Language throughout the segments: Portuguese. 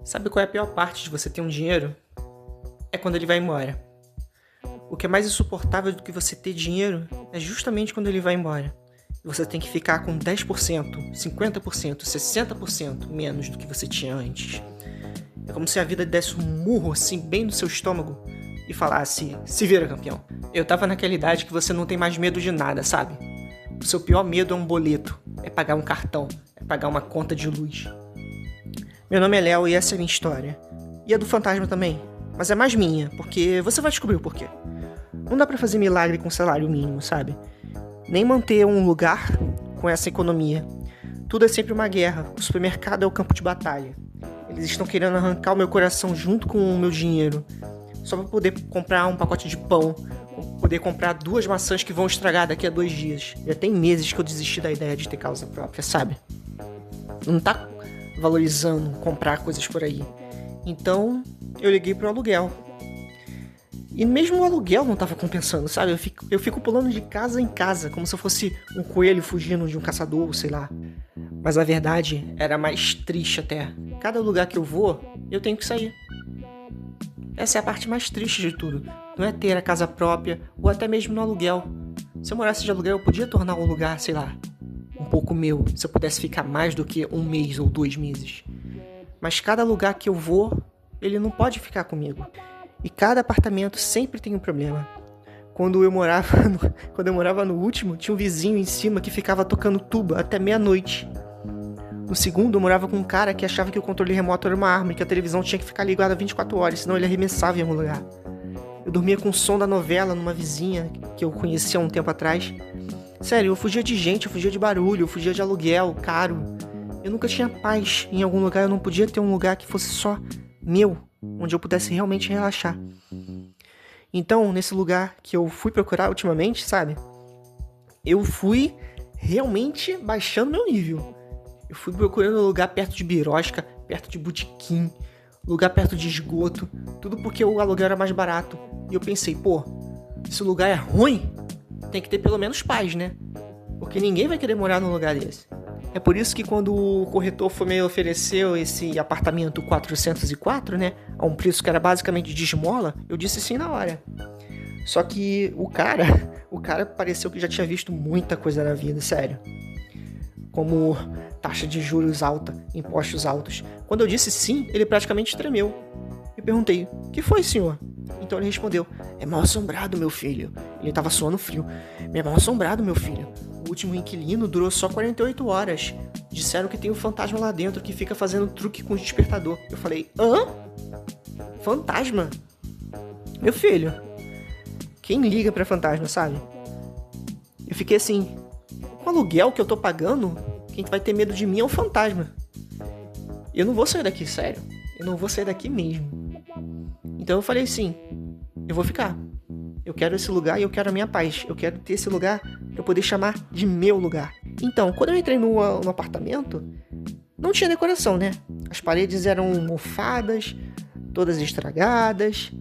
Sabe qual é a pior parte de você ter um dinheiro? É quando ele vai embora. O que é mais insuportável do que você ter dinheiro é justamente quando ele vai embora. E você tem que ficar com 10%, 50%, 60% menos do que você tinha antes. É como se a vida desse um murro assim bem no seu estômago e falasse: se vira, campeão. Eu tava naquela idade que você não tem mais medo de nada, sabe? O seu pior medo é um boleto, é pagar um cartão, é pagar uma conta de luz. Meu nome é Léo e essa é a minha história. E a do fantasma também, mas é mais minha, porque você vai descobrir o porquê. Não dá pra fazer milagre com salário mínimo, sabe? Nem manter um lugar com essa economia. Tudo é sempre uma guerra, o supermercado é o campo de batalha. Eles estão querendo arrancar o meu coração junto com o meu dinheiro, só pra poder comprar um pacote de pão, poder comprar 2 maçãs que vão estragar daqui a 2 dias. Já tem meses que eu desisti da ideia de ter causa própria, sabe? Não tá valorizando comprar coisas por aí. Então, eu liguei pro aluguel. E mesmo o aluguel não tava compensando, sabe? Eu fico pulando de casa em casa, como se eu fosse um coelho fugindo de um caçador, sei lá. Mas a verdade era mais triste até. Cada lugar que eu vou, eu tenho que sair. Essa é a parte mais triste de tudo. Não é ter a casa própria, ou até mesmo no aluguel. Se eu morasse de aluguel, eu podia tornar o lugar, sei lá, um pouco meu, se eu pudesse ficar mais do que 1 mês ou 2 meses. Mas cada lugar que eu vou, ele não pode ficar comigo. E cada apartamento sempre tem um problema. Quando eu morava no último, tinha um vizinho em cima que ficava tocando tuba até meia-noite. No segundo, eu morava com um cara que achava que o controle remoto era uma arma e que a televisão tinha que ficar ligada 24 horas, senão ele arremessava em algum lugar. Eu dormia com o som da novela numa vizinha que eu conhecia há um tempo atrás. Sério, eu fugia de gente, eu fugia de barulho, eu fugia de aluguel, caro. Eu nunca tinha paz em algum lugar, eu não podia ter um lugar que fosse só meu, onde eu pudesse realmente relaxar. Então, nesse lugar que eu fui procurar ultimamente, sabe? Eu fui realmente baixando meu nível. Eu fui procurando um lugar perto de birosca, perto de botequim, lugar perto de esgoto, tudo porque o aluguel era mais barato. E eu pensei, pô, se o lugar é ruim, tem que ter pelo menos paz, né? Porque ninguém vai querer morar num lugar desse. É por isso que quando o corretor foi me oferecer esse apartamento 404, né, a um preço que era basicamente de esmola, eu disse sim na hora. Só que o cara pareceu que já tinha visto muita coisa na vida, sério. Como taxa de juros alta, impostos altos. Quando eu disse sim, ele praticamente tremeu. Eu perguntei, o que foi, senhor? Então ele respondeu, é mal assombrado, meu filho. Ele tava suando frio. É mal assombrado, meu filho. O último inquilino durou só 48 horas. Disseram que tem um fantasma lá dentro que fica fazendo truque com o despertador. Eu falei, hã? Fantasma? Meu filho, quem liga pra fantasma, sabe? Eu fiquei assim, com o aluguel que eu tô pagando, quem vai ter medo de mim é um fantasma. Eu não vou sair daqui, sério. Eu não vou sair daqui mesmo. Então eu falei assim, eu vou ficar. Eu quero esse lugar e eu quero a minha paz. Eu quero ter esse lugar pra eu poder chamar de meu lugar. Então, quando eu entrei no apartamento, não tinha decoração, né? As paredes eram mofadas, todas estragadas.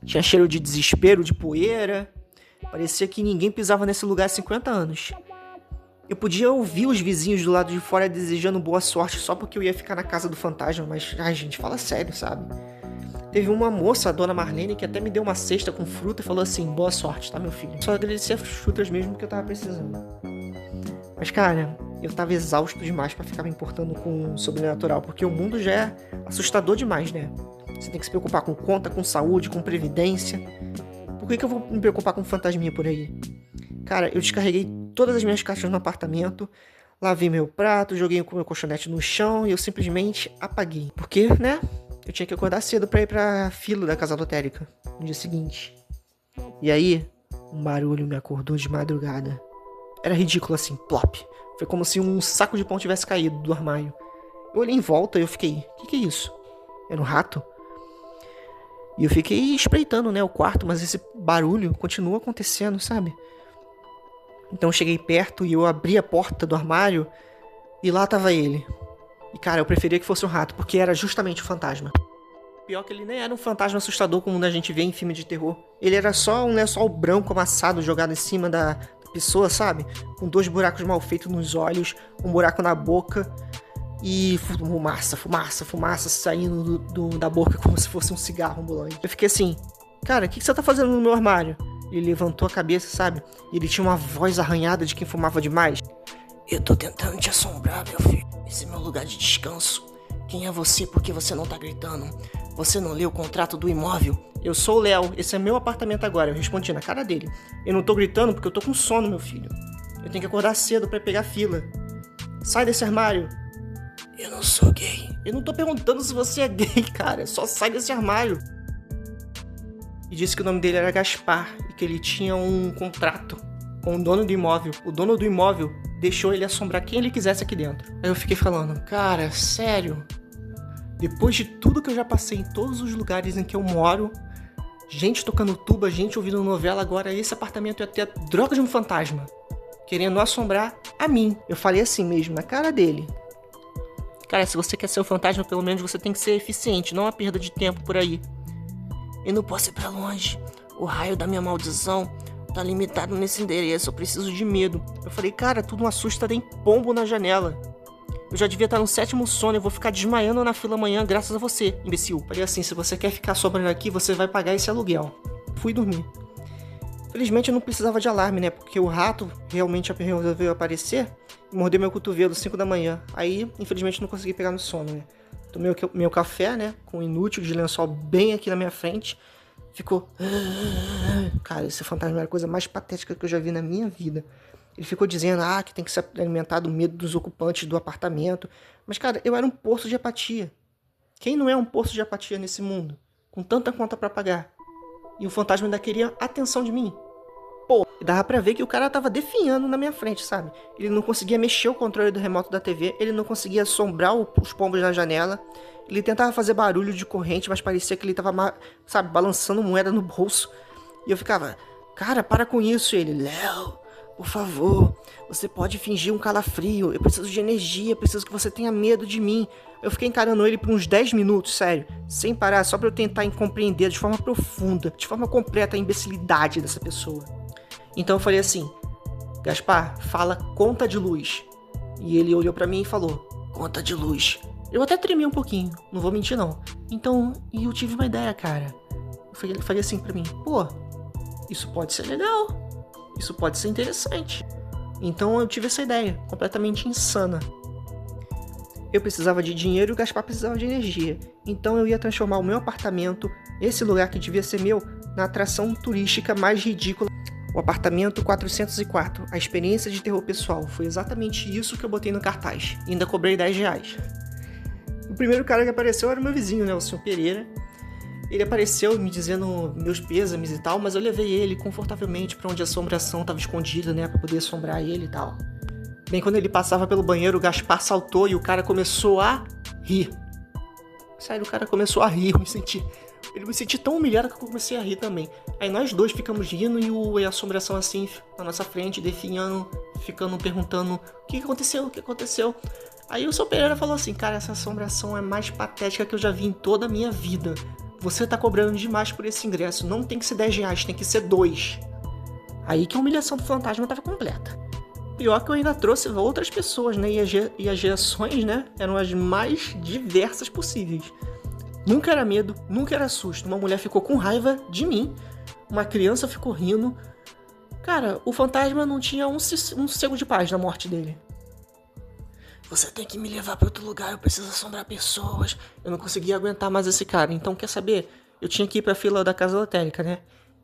Tinha cheiro de desespero, de poeira. Parecia que ninguém pisava nesse lugar há 50 anos. Eu podia ouvir os vizinhos do lado de fora desejando boa sorte só porque eu ia ficar na casa do fantasma, mas, ai gente, fala sério, sabe? Teve uma moça, a dona Marlene, que até me deu uma cesta com fruta e falou assim, boa sorte, tá, meu filho? Só agradeci as frutas mesmo que eu tava precisando. Mas, cara, eu tava exausto demais pra ficar me importando com o sobrenatural, porque o mundo já é assustador demais, né? Você tem que se preocupar com conta, com saúde, com previdência. Por que eu vou me preocupar com fantasminha por aí? Cara, eu descarreguei todas as minhas caixas no apartamento, lavei meu prato, joguei o meu colchonete no chão e eu simplesmente apaguei. Porque, né? Eu tinha que acordar cedo pra ir pra fila da casa lotérica no dia seguinte. E aí, um barulho me acordou de madrugada. Era ridículo assim, plop. Foi como se um saco de pão tivesse caído do armário. Eu olhei em volta e eu fiquei, o que é isso? Era um rato? E eu fiquei espreitando, né, o quarto, mas esse barulho continua acontecendo, sabe? Então eu cheguei perto e eu abri a porta do armário e lá tava ele. E cara, eu preferia que fosse um rato, porque era justamente o fantasma. Pior que ele nem era um fantasma assustador como a gente vê em filme de terror. Ele era só um lençol branco amassado jogado em cima da pessoa, sabe? Com 2 buracos mal feitos nos olhos, um buraco na boca. e fumaça saindo da boca como se fosse um cigarro ambulante. Eu fiquei assim, cara, o que você tá fazendo no meu armário? Ele levantou a cabeça, sabe? E ele tinha uma voz arranhada de quem fumava demais. Eu tô tentando te assombrar, meu filho. Esse é meu lugar de descanso. Quem é você? Por que você não tá gritando? Você não leu o contrato do imóvel? Eu sou o Léo, esse é meu apartamento agora. Eu respondi na cara dele. Eu não tô gritando porque eu tô com sono, meu filho. Eu tenho que acordar cedo pra pegar fila. Sai desse armário. Eu não sou gay. Eu não tô perguntando se você é gay, cara. Só sai desse armário. E disse que o nome dele era Gaspar e que ele tinha um contrato com o dono do imóvel. O dono do imóvel deixou ele assombrar quem ele quisesse aqui dentro. Aí eu fiquei falando, cara, sério? Depois de tudo que eu já passei em todos os lugares em que eu moro, gente tocando tuba, gente ouvindo novela, agora esse apartamento ia ter a droga de um fantasma, querendo assombrar a mim. Eu falei assim mesmo, na cara dele. Cara, se você quer ser o fantasma, pelo menos você tem que ser eficiente, não uma perda de tempo por aí. Eu não posso ir pra longe. O raio da minha maldição tá limitado nesse endereço, eu preciso de medo. Eu falei, cara, tu não assusta, tem pombo na janela. Eu já devia estar no 7º sono, eu vou ficar desmaiando na fila amanhã graças a você, imbecil. Falei assim, se você quer ficar sobrando aqui, você vai pagar esse aluguel. Fui dormir. Felizmente eu não precisava de alarme, né? Porque o rato realmente resolveu aparecer e mordeu meu cotovelo às 5 da manhã. Aí, infelizmente, não consegui pegar no sono, né? Tomei meu café, né? Com um inútil de lençol bem aqui na minha frente. Ficou... Cara, esse fantasma era a coisa mais patética que eu já vi na minha vida. Ele ficou dizendo, que tem que se alimentar do medo dos ocupantes do apartamento. Mas, cara, eu era um poço de apatia. Quem não é um poço de apatia nesse mundo? Com tanta conta pra pagar. E o fantasma ainda queria atenção de mim. Pô, dava pra ver que o cara tava definhando na minha frente, sabe? Ele não conseguia mexer o controle do remoto da TV. Ele não conseguia assombrar os pombos na janela. Ele tentava fazer barulho de corrente, mas parecia que ele tava, sabe, balançando moeda no bolso. E eu ficava, cara, para com isso. Ele, Léo, por favor, você pode fingir um calafrio. Eu preciso de energia, preciso que você tenha medo de mim. Eu fiquei encarando ele por uns 10 minutos, sério, sem parar, só pra eu tentar compreender de forma profunda, de forma completa a imbecilidade dessa pessoa. Então eu falei assim, Gaspar, fala conta de luz. E ele olhou pra mim e falou, conta de luz. Eu até tremi um pouquinho, não vou mentir não. Então, e eu tive uma ideia, cara. Eu falei assim pra mim, pô, isso pode ser legal, isso pode ser interessante. Então eu tive essa ideia, completamente insana. Eu precisava de dinheiro e o Gaspar precisava de energia. Então eu ia transformar o meu apartamento, esse lugar que devia ser meu, na atração turística mais ridícula. O apartamento 404, a experiência de terror pessoal. Foi exatamente isso que eu botei no cartaz. E ainda cobrei R$10. O primeiro cara que apareceu era o meu vizinho, né, o Sr. Pereira. Ele apareceu me dizendo meus pêsames e tal, mas eu levei ele confortavelmente pra onde a assombração estava escondida, né, pra poder assombrar ele e tal. Bem, quando ele passava pelo banheiro, o Gaspar saltou e o cara começou a rir. Sério, o cara começou a rir, eu me senti tão humilhado que eu comecei a rir também. Aí nós dois ficamos rindo e a assombração assim, na nossa frente, definhando, ficando perguntando o que aconteceu. Aí o Sr. Pereira falou assim, cara, essa assombração é mais patética que eu já vi em toda a minha vida. Você tá cobrando demais por esse ingresso, não tem que ser R$10, tem que ser 2. Aí que a humilhação do fantasma tava completa. Pior que eu ainda trouxe outras pessoas, né, e as reações, né, eram as mais diversas possíveis. Nunca era medo, nunca era susto. Uma mulher ficou com raiva de mim, uma criança ficou rindo. Cara, o fantasma não tinha um sossego de paz na morte dele. Você tem que me levar pra outro lugar, eu preciso assombrar pessoas. Eu não conseguia aguentar mais esse cara. Então, quer saber? Eu tinha que ir pra fila da casa lotérica, né?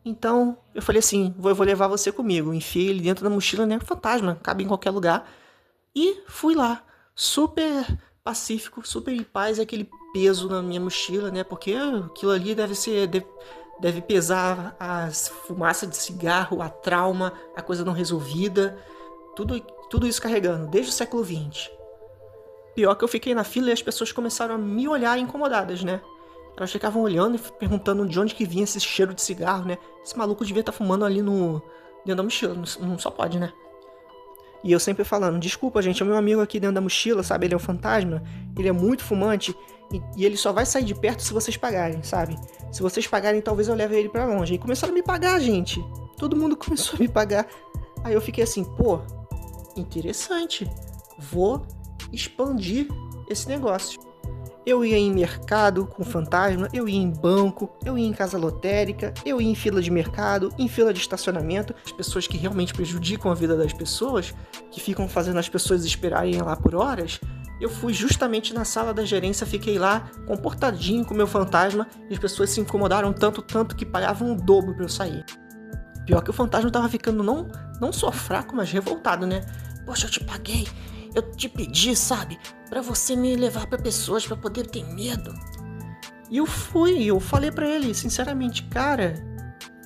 Então, eu falei assim, eu vou levar você comigo. Enfiei ele dentro da mochila, né? Fantasma, cabe em qualquer lugar. E fui lá, super pacífico, super em paz, aquele peso na minha mochila, né? Porque aquilo ali deve pesar a fumaça de cigarro, a trauma, a coisa não resolvida. Tudo isso carregando, desde o século XX. Pior que eu fiquei na fila e as pessoas começaram a me olhar incomodadas, né? Elas ficavam olhando e perguntando de onde que vinha esse cheiro de cigarro, né? Esse maluco devia estar fumando ali dentro da mochila, não só pode, né? E eu sempre falando, desculpa gente, é o meu amigo aqui dentro da mochila, sabe? Ele é um fantasma, ele é muito fumante e ele só vai sair de perto se vocês pagarem, sabe? Se vocês pagarem, talvez eu leve ele pra longe. E começaram a me pagar, gente. Todo mundo começou a me pagar. Aí eu fiquei assim, pô, interessante. Vou expandir esse negócio. Eu ia em mercado com fantasma, eu ia em banco, eu ia em casa lotérica, eu ia em fila de mercado, em fila de estacionamento. As pessoas que realmente prejudicam a vida das pessoas, que ficam fazendo as pessoas esperarem lá por horas, eu fui justamente na sala da gerência, fiquei lá comportadinho com o meu fantasma e as pessoas se incomodaram tanto que pagavam o dobro pra eu sair. Pior que o fantasma tava ficando não só fraco, mas revoltado, né? Poxa, eu te paguei, eu te pedi, sabe? Pra você me levar pra pessoas pra poder ter medo. E eu falei pra ele, sinceramente, cara,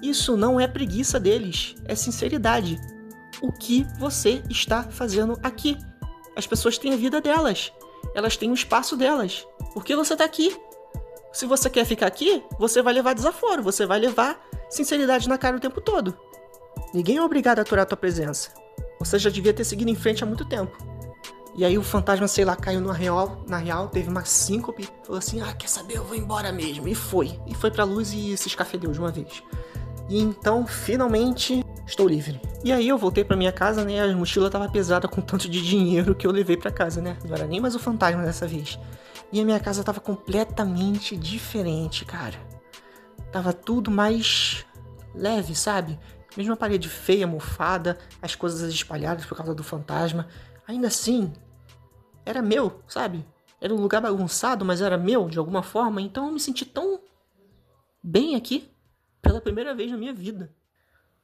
isso não é preguiça deles, é sinceridade. O que você está fazendo aqui? As pessoas têm a vida delas, elas têm o espaço delas. Por que você tá aqui? Se você quer ficar aqui, você vai levar desaforo, você vai levar sinceridade na cara o tempo todo. Ninguém é obrigado a aturar a tua presença. Você já devia ter seguido em frente há muito tempo. E aí o fantasma, sei lá, caiu na real, teve uma síncope, falou assim, quer saber, eu vou embora mesmo. E foi pra luz e se escafedeu de uma vez. E então, finalmente, estou livre. E aí eu voltei pra minha casa, né, a mochila tava pesada com tanto de dinheiro que eu levei pra casa, né. Não era nem mais o fantasma dessa vez. E a minha casa tava completamente diferente, cara. Tava tudo mais leve, sabe? Mesmo a parede feia, mofada, as coisas espalhadas por causa do fantasma. Ainda assim, era meu, sabe? Era um lugar bagunçado, mas era meu de alguma forma. Então eu me senti tão bem aqui pela primeira vez na minha vida.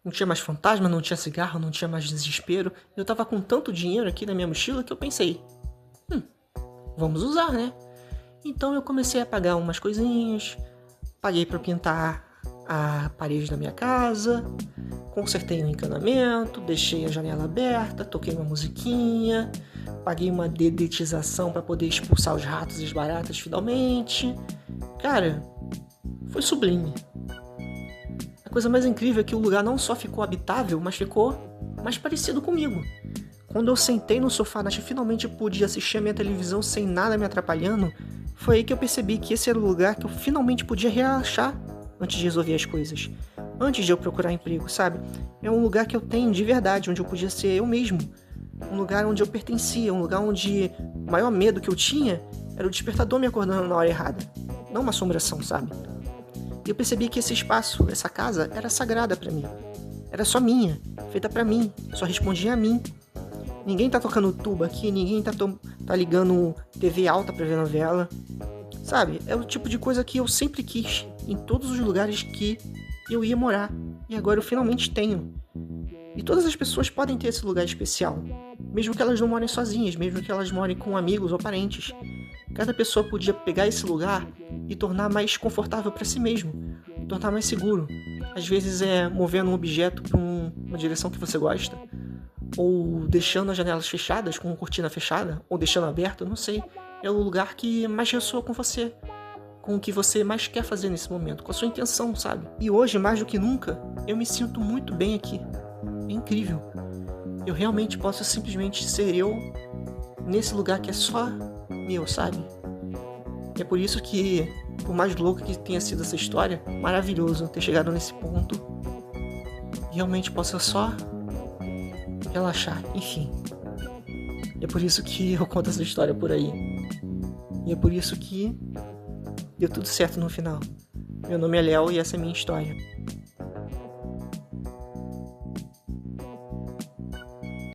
Não tinha mais fantasma, não tinha cigarro, não tinha mais desespero. Eu tava com tanto dinheiro aqui na minha mochila que eu pensei, vamos usar, né? Então eu comecei a pagar umas coisinhas, paguei pra pintar a parede da minha casa, consertei o encanamento, deixei a janela aberta, toquei uma musiquinha, paguei uma dedetização para poder expulsar os ratos e as baratas finalmente. Cara, foi sublime. A coisa mais incrível é que o lugar não só ficou habitável, mas ficou mais parecido comigo. Quando eu sentei no sofá e finalmente pude assistir a minha televisão sem nada me atrapalhando, foi aí que eu percebi que esse era o lugar que eu finalmente podia relaxar antes de resolver as coisas. Antes de eu procurar emprego, sabe? É um lugar que eu tenho de verdade, onde eu podia ser eu mesmo. Um lugar onde eu pertencia, um lugar onde o maior medo que eu tinha era o despertador me acordando na hora errada. Não uma assombração, sabe? E eu percebi que esse espaço, essa casa, era sagrada pra mim. Era só minha, feita pra mim, só respondia a mim. Ninguém tá tocando tuba aqui, ninguém tá ligando TV alta pra ver novela. Sabe? É o tipo de coisa que eu sempre quis em todos os lugares que eu ia morar. E agora eu finalmente tenho. E todas as pessoas podem ter esse lugar especial. Mesmo que elas não morem sozinhas, mesmo que elas morem com amigos ou parentes. Cada pessoa podia pegar esse lugar e tornar mais confortável para si mesmo. Tornar mais seguro. Às vezes é movendo um objeto para uma direção que você gosta. Ou deixando as janelas fechadas, com a cortina fechada. Ou deixando aberto, não sei. É o lugar que mais ressoa com você. Com o que você mais quer fazer nesse momento. Com a sua intenção, sabe? E hoje, mais do que nunca, eu me sinto muito bem aqui. É incrível. Eu realmente posso simplesmente ser eu nesse lugar que é só meu, sabe? E é por isso que, por mais louco que tenha sido essa história, maravilhoso ter chegado nesse ponto. Realmente posso só relaxar, enfim. E é por isso que eu conto essa história por aí. E é por isso que deu tudo certo no final. Meu nome é Léo e essa é a minha história.